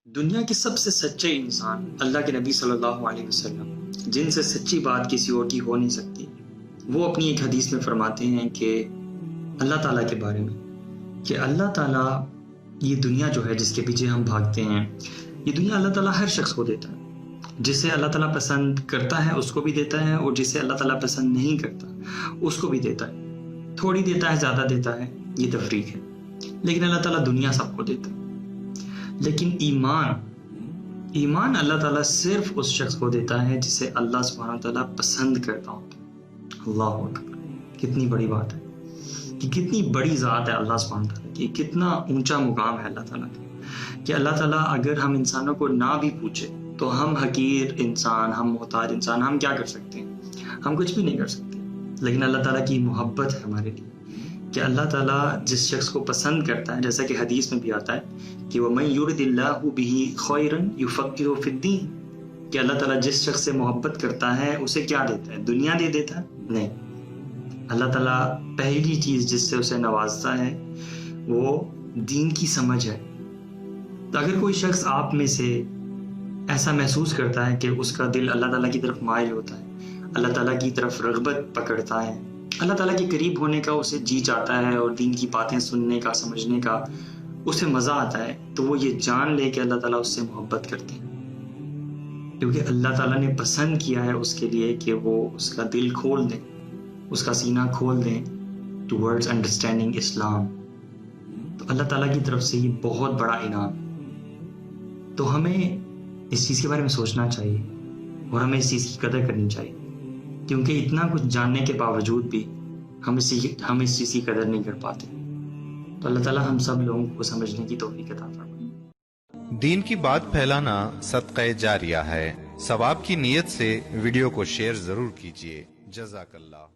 دنیا کے سب سے سچے انسان اللہ کے نبی صلی اللہ علیہ وسلم، جن سے سچی بات کسی اور کی ہو نہیں سکتی، وہ اپنی ایک حدیث میں فرماتے ہیں کہ اللہ تعالیٰ کے بارے میں کہ اللہ تعالیٰ یہ دنیا جو ہے جس کے پیچھے ہم بھاگتے ہیں، یہ دنیا اللہ تعالیٰ ہر شخص کو دیتا ہے۔ جسے اللہ تعالیٰ پسند کرتا ہے اس کو بھی دیتا ہے، اور جسے اللہ تعالیٰ پسند نہیں کرتا اس کو بھی دیتا ہے۔ تھوڑی دیتا ہے، زیادہ دیتا ہے، یہ تفریق ہے، لیکن اللہ تعالیٰ دنیا سب کو دیتا ہے۔ لیکن ایمان اللہ تعالیٰ صرف اس شخص کو دیتا ہے جسے اللہ سبحانہ تعالیٰ پسند کرتا ہوتا ہے۔ اللہ اکبر، کتنی بڑی بات ہے کہ کتنی بڑی ذات ہے اللہ سبحانہ تعالیٰ کی، کتنا اونچا مقام ہے اللہ تعالیٰ کا کہ اللہ تعالیٰ اگر ہم انسانوں کو نہ بھی پوچھے تو ہم حقیر انسان، ہم محتاج انسان، ہم کیا کر سکتے ہیں؟ ہم کچھ بھی نہیں کر سکتے۔ لیکن اللہ تعالیٰ کی محبت ہے ہمارے لیے کہ اللہ تعالیٰ جس شخص کو پسند کرتا ہے، جیسا کہ حدیث میں بھی آتا ہے کہ وَمَن يُرِدِ اللَّهُ بِهِ خَيْرًا يُفَقِّهُ فِي الدِّينِ، کہ اللہ تعالیٰ جس شخص سے محبت کرتا ہے اسے کیا دیتا ہے؟ دنیا دے دیتا ہے؟ نہیں، اللہ تعالیٰ پہلی چیز جس سے اسے نوازتا ہے وہ دین کی سمجھ ہے۔ تو اگر کوئی شخص آپ میں سے ایسا محسوس کرتا ہے کہ اس کا دل اللہ تعالیٰ کی طرف مائل ہوتا ہے، اللہ تعالیٰ کی طرف رغبت پکڑتا ہے، اللہ تعالیٰ کے قریب ہونے کا اسے جی چاہتا ہے اور دین کی باتیں سننے کا، سمجھنے کا اسے مزہ آتا ہے، تو وہ یہ جان لے کہ اللہ تعالیٰ اس سے محبت کرتے ہیں، کیونکہ اللہ تعالیٰ نے پسند کیا ہے اس کے لیے کہ وہ اس کا دل کھول دیں، اس کا سینہ کھول دیں ٹورڈز انڈرسٹینڈنگ اسلام۔ تو اللہ تعالیٰ کی طرف سے یہ بہت بڑا انعام ہے۔ تو ہمیں اس چیز کے بارے میں سوچنا چاہیے اور ہمیں اس چیز کی قدر کرنی چاہیے، کیونکہ اتنا کچھ جاننے کے باوجود بھی ہم اس چیز کی قدر نہیں کر پاتے۔ تو اللہ تعالیٰ ہم سب لوگوں کو سمجھنے کی توفیق عطا فرمائے۔ دین کی بات پھیلانا صدقہ جاریہ ہے۔ ثواب کی نیت سے ویڈیو کو شیئر ضرور کیجیے۔ جزاک اللہ۔